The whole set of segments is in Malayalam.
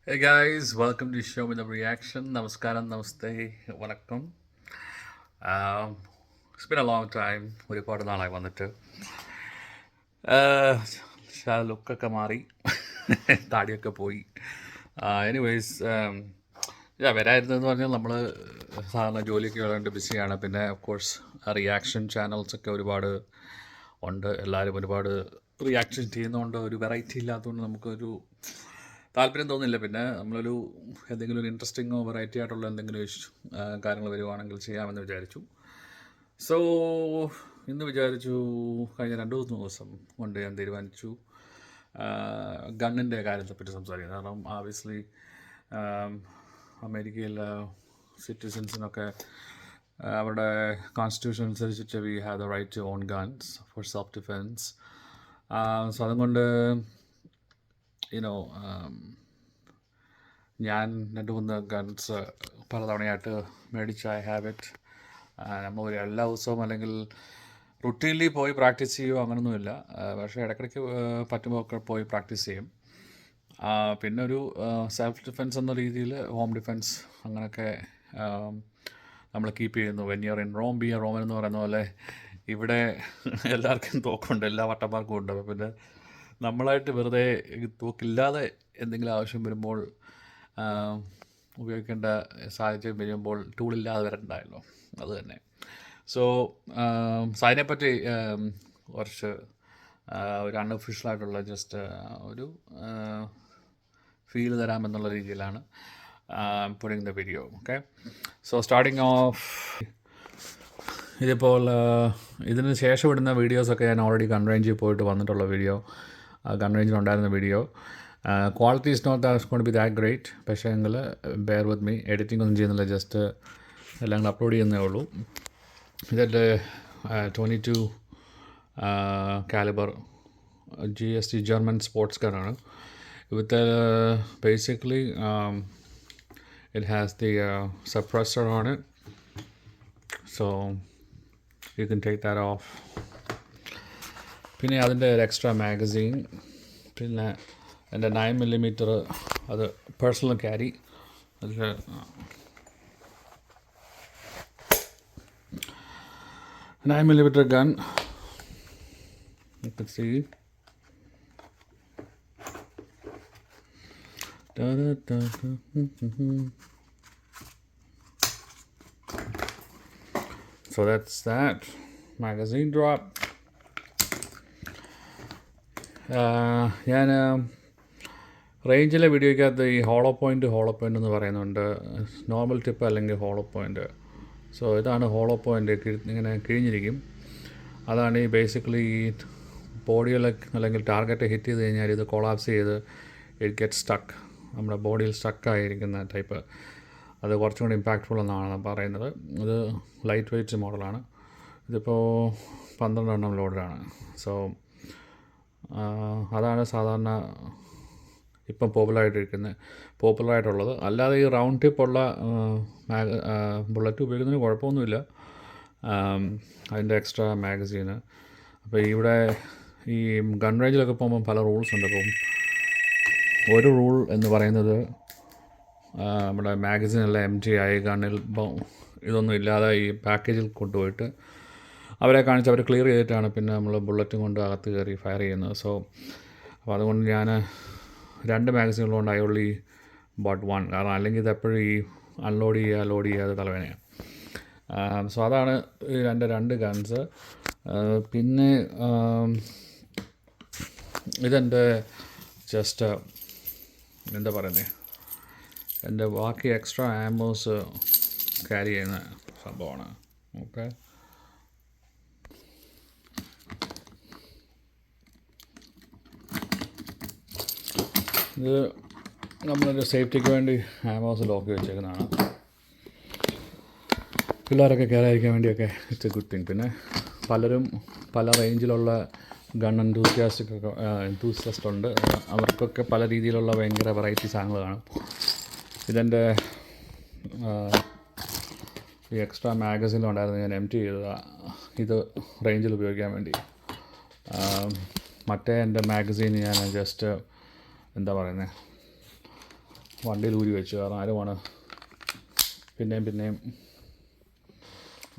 Hey guys, welcome to Show Me the Reaction. Namaskaram, namaste, vanakkam. It's been a long time. ഒരുപാട് നാളായി വന്നിട്ട് ലുക്കൊക്കെ മാറി താടിയൊക്കെ പോയി. എനിവേസ് വരായിരുന്നെന്ന് പറഞ്ഞാൽ നമ്മൾ സാധാരണ ജോലിയൊക്കെ ഉള്ളതുകൊണ്ട് ബിസിയാണ്. പിന്നെ ഓഫ് കോഴ്സ് റിയാക്ഷൻ ചാനൽസൊക്കെ ഒരുപാട് ഉണ്ട്. എല്ലാവരും ഒരുപാട് റിയാക്ഷൻ ചെയ്യുന്നതുകൊണ്ട് ഒരു വെറൈറ്റി ഇല്ലാത്തതുകൊണ്ട് നമുക്കൊരു താല്പര്യം തോന്നില്ല. പിന്നെ നമ്മളൊരു എന്തെങ്കിലും ഒരു ഇൻട്രസ്റ്റിങ്ങോ വെറൈറ്റി ആയിട്ടുള്ള എന്തെങ്കിലും കാര്യങ്ങൾ വരുവാണെങ്കിൽ ചെയ്യാമെന്ന് വിചാരിച്ചു. സോ ഇന്ന് വിചാരിച്ചു കഴിഞ്ഞ 2-3 ദിവസം കൊണ്ട് ഞാൻ തീരുമാനിച്ചു ഗണ്ണിൻ്റെ കാര്യത്തെപ്പറ്റി സംസാരിക്കുന്നത്. കാരണം ആബ്വിയസ്ലി അമേരിക്കയിലെ സിറ്റിസൻസിനൊക്കെ അവരുടെ കോൺസ്റ്റിറ്റ്യൂഷൻ അനുസരിച്ചിട്ട് we have the right to own guns for self defence. So അതുകൊണ്ട് യുനോ ഞാൻ 2-3 ഗൺസ് പലതവണയായിട്ട് മേടിച്ച് ഐ ഹാവ് ഇറ്റ്. നമ്മൾ എല്ലാ ദിവസവും അല്ലെങ്കിൽ റുട്ടീൻലി പോയി പ്രാക്ടീസ് ചെയ്യുമോ അങ്ങനൊന്നുമില്ല. പക്ഷേ ഇടയ്ക്കിടയ്ക്ക് പറ്റുമ്പോൾ ഒക്കെ പോയി പ്രാക്ടീസ് ചെയ്യും. പിന്നെ ഒരു സെൽഫ് ഡിഫെൻസ് എന്ന രീതിയിൽ ഹോം ഡിഫെൻസ് അങ്ങനെയൊക്കെ നമ്മൾ കീപ്പ് ചെയ്യുന്നു. When you are in Rome be a Roman എന്ന് പറയുന്ന പോലെ ഇവിടെ എല്ലാവർക്കും തോക്കുണ്ട്, എല്ലാ വട്ടന്മാർക്കും ഉണ്ട്. അപ്പോൾ പിന്നെ നമ്മളായിട്ട് വെറുതെ തോക്കില്ലാതെ എന്തെങ്കിലും ആവശ്യം വരുമ്പോൾ ഉപയോഗിക്കേണ്ട സാഹചര്യം വരുമ്പോൾ ടൂളില്ലാതെ വരണ്ടായല്ലോ, അത് തന്നെ. സോ അതിനെപ്പറ്റി കുറച്ച് ഒരു അൺഒഫീഷ്യലായിട്ടുള്ള ജസ്റ്റ് ഒരു ഫീൽ തരാമെന്നുള്ള രീതിയിലാണ് putting the video. Okay, so starting of ഇതിപ്പോൾ ഇതിന് ശേഷം ഇടുന്ന വീഡിയോസൊക്കെ ഞാൻ ഓൾറെഡി ഗൺ റേഞ്ചിൽ പോയിട്ട് വന്നിട്ടുള്ള വീഡിയോ, ഗൺ റേഞ്ചിലുണ്ടായിരുന്ന video. Quality is not that's going to be that great. പക്ഷേ എങ്കിൽ ബെയർ വിത്ത് മീ, എഡിറ്റിംഗ് ഒന്നും ചെയ്യുന്നില്ല, ജസ്റ്റ് എല്ലാം കൂടെ അപ്ലോഡ് ചെയ്യുന്നേ ഉള്ളൂ. ഇതിൻ്റെ 22 കാലിബർ GST ജർമ്മൻ സ്പോർട്സ് ഗണ്ണാണ്. With basically it has the suppressor on it, so you can take that off. പിന്നെ അതിൻ്റെ ഒരു എക്സ്ട്രാ മാഗസീൻ, പിന്നെ എൻ്റെ 9mm അത് പേഴ്സണൽ ക്യാരി. അതിൽ 9mm gun, you can see. So that's that magazine drop. ഞാൻ റേഞ്ചിലെ വീഡിയോയ്ക്കകത്ത് ഈ ഹോളോ പോയിൻ്റ് എന്ന് പറയുന്നുണ്ട്, നോർമൽ ടിപ്പ് അല്ലെങ്കിൽ ഹോളോ പോയിൻ്റ്. സോ ഇതാണ് ഹോളോ പോയിൻ്റ്, ഇങ്ങനെ കിഴിഞ്ഞിരിക്കും. അതാണ് ഈ ബേസിക്കലി ഈ ബോഡിയിലെ അല്ലെങ്കിൽ ടാർഗറ്റ് ഹിറ്റ് ചെയ്ത് കഴിഞ്ഞാൽ ഇത് കൊളാപ്സ് ചെയ്ത് ഇറ്റ് ഗെറ്റ് സ്റ്റക്ക്, നമ്മുടെ ബോഡിയിൽ സ്റ്റക്കായിരിക്കുന്ന ടൈപ്പ്. അത് കുറച്ചും കൂടി ഇമ്പാക്റ്റ്ഫുൾ എന്നാണ് പറയുന്നത്. ഇത് ലൈറ്റ് വെയ്റ്റ് മോഡലാണ്. ഇതിപ്പോൾ 12 ലോഡാണ്. സോ അതാണ് സാധാരണ ഇപ്പം പോപ്പുലറായിട്ടുള്ളത്. അല്ലാതെ ഈ റൗണ്ട് ടിപ്പുള്ള ബുള്ളറ്റ് ഉപയോഗിക്കുന്നതിന് കുഴപ്പമൊന്നുമില്ല. അതിൻ്റെ എക്സ്ട്രാ മാഗസീന്. അപ്പോൾ ഇവിടെ ഈ ഗൺ റേഞ്ചിലൊക്കെ പോകുമ്പോൾ പല റൂൾസ് ഉണ്ട്. അപ്പം ഒരു റൂൾ എന്ന് പറയുന്നത് നമ്മുടെ മാഗസീനെല്ലാം empty ആയി ഗണ്ണിൽ ഇതൊന്നും ഇല്ലാതെ ഈ പാക്കേജിൽ കൊണ്ടുപോയിട്ട് അവരെ കാണിച്ച് അവർ ക്ലിയർ ചെയ്തിട്ടാണ് പിന്നെ നമ്മൾ ബുള്ളറ്റും കൊണ്ട് അകത്ത് കയറി ഫയർ ചെയ്യുന്നത്. സോ അപ്പോൾ അതുകൊണ്ട് ഞാൻ 2 മാഗസീനുള്ളതുകൊണ്ട് ഐ ഓൺലി ബോട്ട് 1. കാരണം അല്ലെങ്കിൽ ഇത് എപ്പോഴും ഈ ലോഡ് ചെയ്യാതെ തലവേനയാണ്. സോ അതാണ് എൻ്റെ 2 ഗൺസ്. പിന്നെ ഇതെൻ്റെ ജസ്റ്റ് എന്താ പറയുന്നത്, എൻ്റെ ബാക്കി എക്സ്ട്രാ ആമോസ് ക്യാരി ചെയ്യുന്ന സംഭവമാണ്. ഓക്കെ, ഇത് നമ്മളൊരു സേഫ്റ്റിക്ക് വേണ്ടി ആമോസ് ലോക്ക് വെച്ചേക്കുന്നതാണ്. പിള്ളേരൊക്കെ കയറാതിരിക്കാൻ വേണ്ടിയൊക്കെ ഇറ്റ്സ് എ ഗുഡ് തിങ്. പിന്നെ പലരും പല റേഞ്ചിലുള്ള ഗൺ എന്തൂസിയാസ്റ്റ് ഉണ്ട്. അവർക്കൊക്കെ പല രീതിയിലുള്ള ഭയങ്കര വെറൈറ്റി സാധനങ്ങൾ കാണും. ഇതെൻ്റെ ഈ എക്സ്ട്രാ മാഗസീനിലുണ്ടായിരുന്നു, ഞാൻ empty ചെയ്തതാണ് ഇത് റേഞ്ചിൽ ഉപയോഗിക്കാൻ വേണ്ടി. മറ്റേ എൻ്റെ മാഗസീൻ ഞാൻ ജസ്റ്റ് എന്താ പറയുന്നത്, വണ്ടിയിൽ ഊരി വെച്ചു. കാരണം ആരുമാണ് പിന്നെയും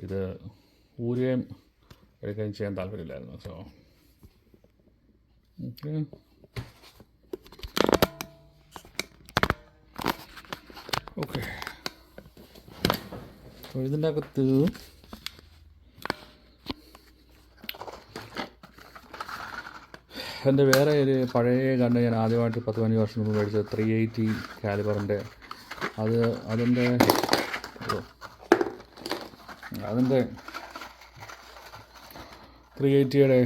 ഇത് ഊരുകയും എടുക്കുകയും ചെയ്യാൻ താല്പര്യമില്ലായിരുന്നു. So okay. അപ്പോൾ ഇതിൻ്റെ അകത്ത് എൻ്റെ വേറെ ഒരു പഴയ ഗണ്ണ് ഞാൻ ആദ്യമായിട്ട് 10-15 വർഷം മുമ്പ് മേടിച്ചത് 380 കാലിബറിൻ്റെ അതിൻ്റെ 380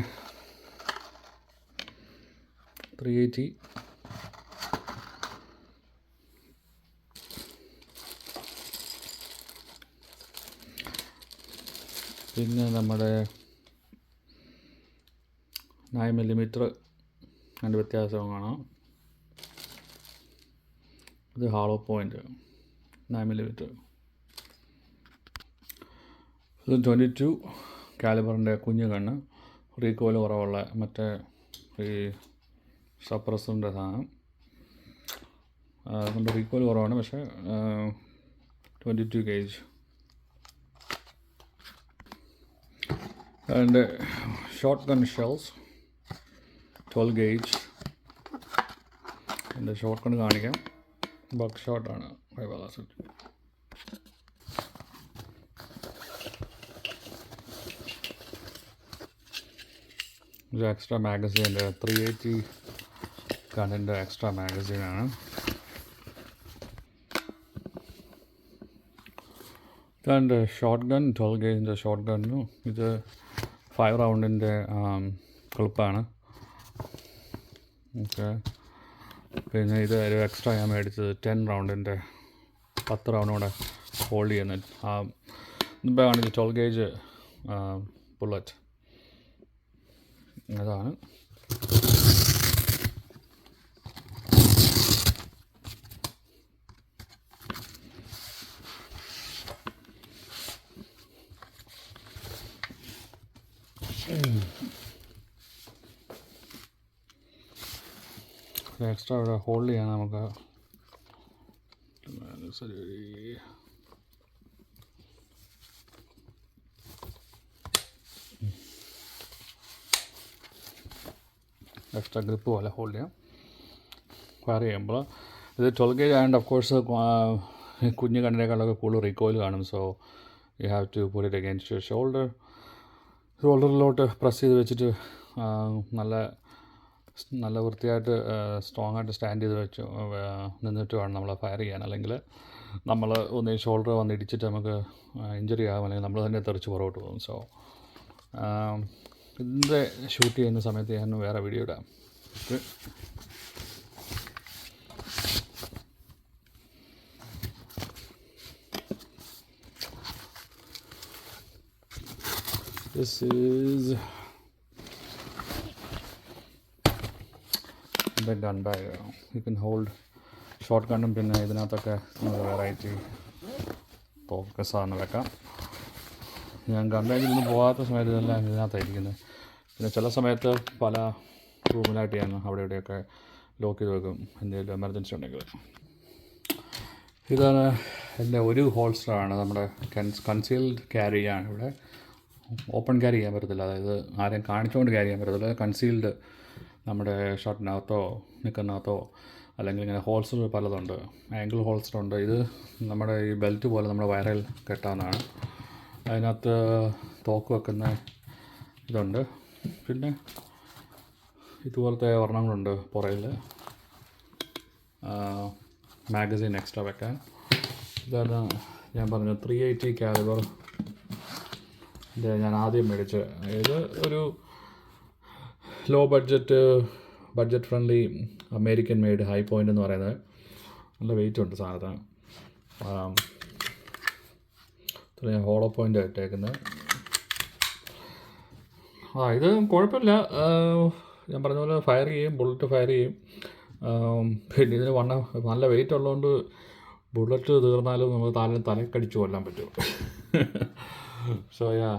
പിന്നെ നമ്മുടെ 9mm അതിൻ്റെ വ്യത്യാസം കാണാം. ഇത് ഹാളോ പോയിൻ്റ് 9mm. ഇത് 22 കാലിബറിൻ്റെ കുഞ്ഞു കണ്ണ്, റീകോയിൽ കുറവുള്ള മറ്റേ ഈ സപ്രസറിൻ്റെ സാധനം. അതുകൊണ്ട് റീകോയിൽ കുറവാണ്, പക്ഷേ 22 gauge. അതിൻ്റെ ഷോർട്ട് ഗൺ ഷെൽസ് 12 gauge. എൻ്റെ ഷോർട്ട് ഗൺ കാണിക്കാം. ബക്ക് ഷോട്ടാണ് 5 ഇത് എക്സ്ട്രാ മാഗസീൻ്റെ 380 ഗണ്ണിൻ്റെ എക്സ്ട്രാ മാഗസീനാണ്. ഇതെൻ്റെ ഷോർട്ട് ഗൺ 12 gaugeൻ്റെ ഷോർട്ട് ഗണ്ണു. ഇത് 5 റൗണ്ടിൻ്റെ ക്ലിപ്പാണ്. ഓക്കെ. പിന്നെ ഇത് ഒരു എക്സ്ട്രാ ഞാൻ മേടിച്ചത് 10 റൗണ്ടിൻ്റെ 10 റൗണ്ട് കൂടെ ഹോൾഡ് ചെയ്യുന്ന ഇതാണ് 12 gauge ബുള്ളറ്റ്. അതാണ്. എക്സ്ട്രാ ഇവിടെ ഹോൾഡ് ചെയ്യാൻ നമുക്ക് എക്സ്ട്രാ ഗ്രിപ്പ് പോലെ ഹോൾഡ് ചെയ്യാം ഫയർ ചെയ്യുമ്പോൾ. ഇത് 12 gauge ആയതുകൊണ്ട് ഓഫ് കോഴ്സ് കുഞ്ഞു കണ്ണിനേക്കാളൊക്കെ കൂടുതൽ റീകോയിൽ കാണും. So you have to put it against your ഷോൾഡറിലോട്ട് പ്രസ് ചെയ്ത് വെച്ചിട്ട് നല്ല വൃത്തിയായിട്ട് സ്ട്രോങ് ആയിട്ട് സ്റ്റാൻഡ് ചെയ്ത് വെച്ച് നിന്നിട്ട് വേണം നമ്മൾ ഫയർ ചെയ്യാൻ. അല്ലെങ്കിൽ നമ്മൾ ഒന്ന് ഷോൾഡർ വന്ന് ഇടിച്ചിട്ട് നമുക്ക് ഇഞ്ചറി ആകും, അല്ലെങ്കിൽ നമ്മൾ തന്നെ തെറിച്ച് പുറകോട്ട് പോകും. സോ ഇതിൻ്റെ ഷൂട്ട് ചെയ്യുന്ന സമയത്ത് ഞാൻ വേറെ വീഡിയോ ഇടാം. This is the gun bag. You can hold short ഗണ്ണും പിന്നെ ഇതിനകത്തൊക്കെ നമുക്ക് വെറൈറ്റി തോക്ക് സാധനം വെക്കാം. ഞാൻ ഗൺ റേഞ്ചിലൊന്നും പോകാത്ത സമയത്ത് ഇതെല്ലാം ഇതിനകത്തായിരിക്കുന്നത്. പിന്നെ ചില സമയത്ത് പല റൂമിലായിട്ട് ഞാൻ അവിടെ ഇവിടെയൊക്കെ ലോക്ക് ചെയ്ത് വെക്കും എന്തെങ്കിലും എമർജൻസി ഉണ്ടെങ്കിൽ. ഇതാണ് എൻ്റെ ഒരു ഹോൾസ്റ്ററാണ്. നമ്മുടെ കൺസീൽഡ് ക്യാരിയാണ്. ഇവിടെ ഓപ്പൺ ക്യാരി ചെയ്യാൻ പറ്റത്തില്ല, അതായത് ആരെയും കാണിച്ചുകൊണ്ട് ക്യാരി ചെയ്യാൻ പറ്റത്തില്ല. കൺസീൽഡ് നമ്മുടെ ഷർട്ടിനകത്തോ നിക്കറിനകത്തോ അല്ലെങ്കിൽ ഇങ്ങനെ ഹോൾസ്റ്റർ പലതുണ്ട്. ആംഗിൾ ഹോൾസ്റ്റർ ഉണ്ട്. ഇത് നമ്മുടെ ഈ ബെൽറ്റ് പോലെ നമ്മുടെ വയറിൽ കെട്ടാവുന്നതാണ്. അതിനകത്ത് തോക്ക് വെക്കുന്ന ഇതുണ്ട്. പിന്നെ ഇതുപോലത്തെ ഒരെണ്ണങ്ങളുണ്ട് പുറകിൽ മാഗസീൻ എക്സ്ട്രാ വെക്കാൻ. ഇതാണ് ഞാൻ പറഞ്ഞ 380 കാലിബർ ഞാൻ ആദ്യം മേടിച്ചത്. ഇത് ഒരു low budget friendly American made Hi Point എന്ന് പറയുന്നത്. നല്ല വെയിറ്റ് ഉണ്ട് സാധനത്തിന്. ഞാൻ ഹോളോ പോയിൻ്റ് ഇട്ടേക്കുന്നത്. ഇത് കുഴപ്പമില്ല. ഞാൻ പറഞ്ഞ പോലെ ഫയർ ചെയ്യും, ബുള്ളറ്റ് ഫയർ ചെയ്യും. പിന്നെ ഇതിന് നല്ല വെയിറ്റ് ഉള്ളതുകൊണ്ട് ബുള്ളറ്റ് തീർന്നാലും നമ്മൾ തലക്കടിച്ച് കൊല്ലാൻ പറ്റും. So yeah,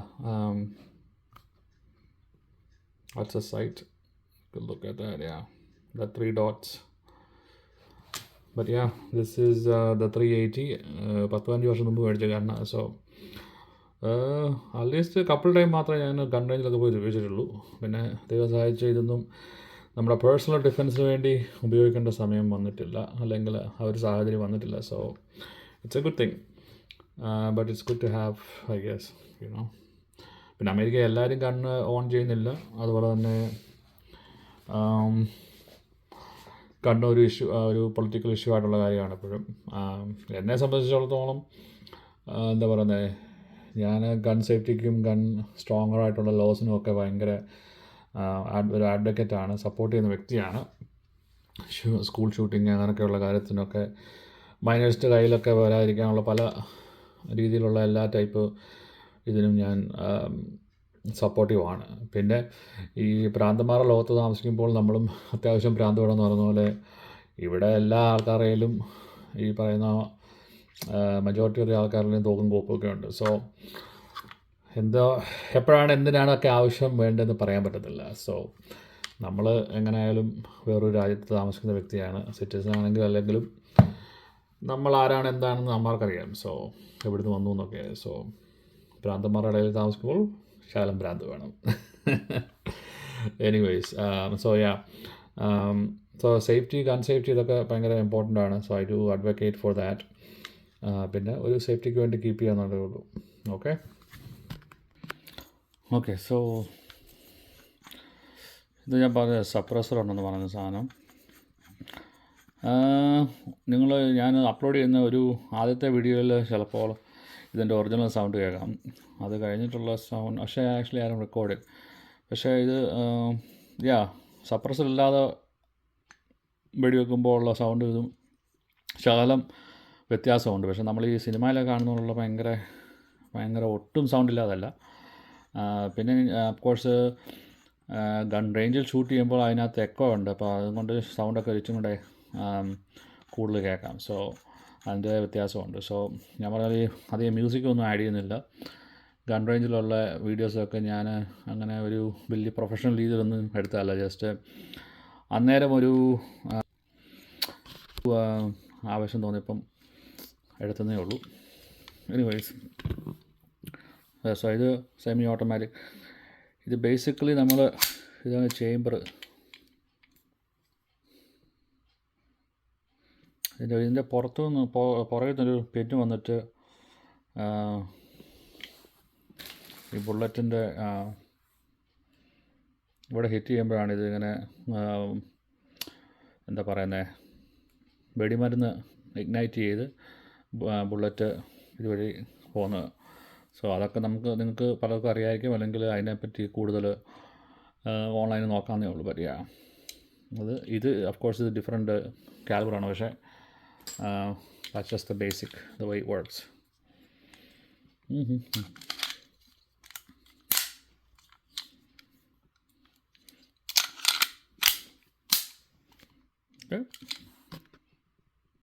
that's a sight. You can look at that. Yeah, the 3 dots. But yeah this is the 380. 10-15 വർഷം മുമ്പ് മേടിച്ച ഗണ്ണ. സോ അറ്റ്ലീസ്റ്റ് കപ്പിൾ ടൈം മാത്രമേ ഞാൻ ഗൺ റേഞ്ചിലൊക്കെ പോയി ഉപയോഗിച്ചിട്ടുള്ളൂ. പിന്നെ ദൈവം സഹായിച്ച് ഇതൊന്നും നമ്മുടെ പേഴ്സണൽ ഡിഫെൻസിന് വേണ്ടി ഉപയോഗിക്കേണ്ട സമയം വന്നിട്ടില്ല, അല്ലെങ്കിൽ ആ ഒരു സാഹചര്യം വന്നിട്ടില്ല. So it's a good thing, but it's good to have, I guess, you know. പിന്നെ അമേരിക്ക എല്ലാവരും കണ്ണ് ഓൺ ചെയ്യുന്നില്ല. അതുപോലെ തന്നെ കണ്ണ് ഒരു ഇഷ്യൂ, ഒരു പൊളിറ്റിക്കൽ ഇഷ്യൂ ആയിട്ടുള്ള കാര്യമാണ് എപ്പോഴും. എന്നെ സംബന്ധിച്ചിടത്തോളം എന്താ പറയുന്നത്, ഞാൻ ഗൺ സേഫ്റ്റിക്കും ഗൺ സ്ട്രോങ്ങർ ആയിട്ടുള്ള ലോസിനും ഒക്കെ ഭയങ്കര ഒരു അഡ്വക്കേറ്റാണ്, സപ്പോർട്ട് ചെയ്യുന്ന വ്യക്തിയാണ്. സ്കൂൾ ഷൂട്ടിങ് അങ്ങനെയൊക്കെയുള്ള കാര്യത്തിനൊക്കെ മൈനേഴ്സിൻ്റെ കയ്യിലൊക്കെ വരാതിരിക്കാനുള്ള പല രീതിയിലുള്ള എല്ലാ ടൈപ്പ് ഇതിനും ഞാൻ സപ്പോർട്ടീവാണ്. പിന്നെ ഈ ഭ്രാന്തന്മാരുടെ ലോകത്ത് താമസിക്കുമ്പോൾ നമ്മളും അത്യാവശ്യം ഭ്രാന്ത് വേണമെന്ന് പറയുന്ന പോലെ ഇവിടെ എല്ലാ ആൾക്കാരുടെയും ഈ പറയുന്ന മജോറിറ്റി ഓഫ് ആൾക്കാരുടെയും തോക്കും കോപ്പൊക്കെ ഉണ്ട്. സോ എപ്പോഴാണ് എന്തിനാണൊക്കെ ആവശ്യം വേണ്ടതെന്ന് പറയാൻ പറ്റത്തില്ല. സോ നമ്മൾ എങ്ങനെയായാലും വേറൊരു രാജ്യത്ത് താമസിക്കുന്ന വ്യക്തിയാണ്, സിറ്റിസൺ ആണെങ്കിലും അല്ലെങ്കിലും നമ്മൾ ആരാണ് എന്താണെന്ന് നമ്മൾക്കറിയാം. സോ എവിടുന്ന് വന്നു എന്നൊക്കെ. സോ ഭ്രാന്തന്മാരുടെ ഇടയിൽ താമസിക്കുമ്പോൾ ശകലം ഭ്രാന്ത് വേണം. Anyways, so yeah, so safety, gun safety ഇതൊക്കെ ഭയങ്കര ഇമ്പോർട്ടൻ്റ് ആണ്. So I do advocate for that. പിന്നെ ഒരു സേഫ്റ്റിക്ക് വേണ്ടി കീപ്പ് ചെയ്യാന്നുള്ളതേ ഉള്ളൂ. ഓക്കെ. സോ ഇത് ഞാൻ പറഞ്ഞ സപ്രസർ ഉണ്ടെന്ന് പറഞ്ഞ സാധനം ഞാൻ അപ്ലോഡ് ചെയ്യുന്ന ഒരു ആദ്യത്തെ വീഡിയോയിൽ ചിലപ്പോൾ ഇതിൻ്റെ ഒറിജിനൽ സൗണ്ട് കേൾക്കാം. അത് കഴിഞ്ഞിട്ടുള്ള സൗണ്ട് പക്ഷേ ആക്ച്വലി ആരും റെക്കോർഡ്. പക്ഷേ ഇത് സപ്രസർ ഇല്ലാതെ വെടിവെക്കുമ്പോൾ ഉള്ള സൗണ്ട് ഇതും ശകലം വ്യത്യാസമുണ്ട്. പക്ഷേ നമ്മൾ ഈ സിനിമയിലൊക്കെ കാണുന്നതിനുള്ള ഭയങ്കര ഒട്ടും സൗണ്ട് ഇല്ലാതല്ല. പിന്നെ അഫ്കോഴ്സ് ഗൺ റേഞ്ചിൽ ഷൂട്ട് ചെയ്യുമ്പോൾ അതിനകത്ത് എക്കോ ഉണ്ട്. അപ്പോൾ അതുകൊണ്ട് സൗണ്ടൊക്കെ ഒരിച്ചും കൂടെ കൂടുതൽ കേൾക്കാം. സോ അതിൻ്റെ വ്യത്യാസമുണ്ട്. സോ ഞാൻ പറഞ്ഞാൽ അധികം മ്യൂസിക്കൊന്നും ആഡ് ചെയ്യുന്നില്ല. ഗൺ റേഞ്ചിലുള്ള വീഡിയോസൊക്കെ ഞാൻ അങ്ങനെ ഒരു വലിയ പ്രൊഫഷണൽ രീതിയിലൊന്നും എടുത്തതല്ല. ജസ്റ്റ് അന്നേരം ഒരു ആവശ്യം തോന്നിയപ്പം എടുത്തതേ ഉള്ളൂ. എനിവേയ്സ്, സോ ഇത് സെമി ഓട്ടോമാറ്റിക്. ഇത് ബേസിക്കലി ഇതാണ് ചേംബർ. ഇതിൻ്റെ പുറത്തുനിന്ന് പുറകിൽ നിന്നൊരു പെന്ന് വന്നിട്ട് ഈ ബുള്ളറ്റിൻ്റെ ഇവിടെ ഹിറ്റ് ചെയ്യുമ്പോഴാണ് ഇതിങ്ങനെ എന്താ പറയുന്നത്, വെടിമരുന്ന് ഇഗ്നൈറ്റ് ചെയ്ത് ബുള്ളറ്റ് ഇതുവഴി പോകുന്നത്. സോ അതൊക്കെ നിങ്ങൾക്ക് പലർക്കും അറിയാമായിരിക്കും, അല്ലെങ്കിൽ അതിനെപ്പറ്റി കൂടുതൽ ഓൺലൈനിൽ നോക്കാമെന്നേ ഉള്ളൂ. പറ്റിയ ഇത് ഓഫ്കോഴ്സ് ഇത് ഡിഫറെൻറ്റ് കാലിബറാണ്. പക്ഷേ that's just the basic, the way it works. Okay.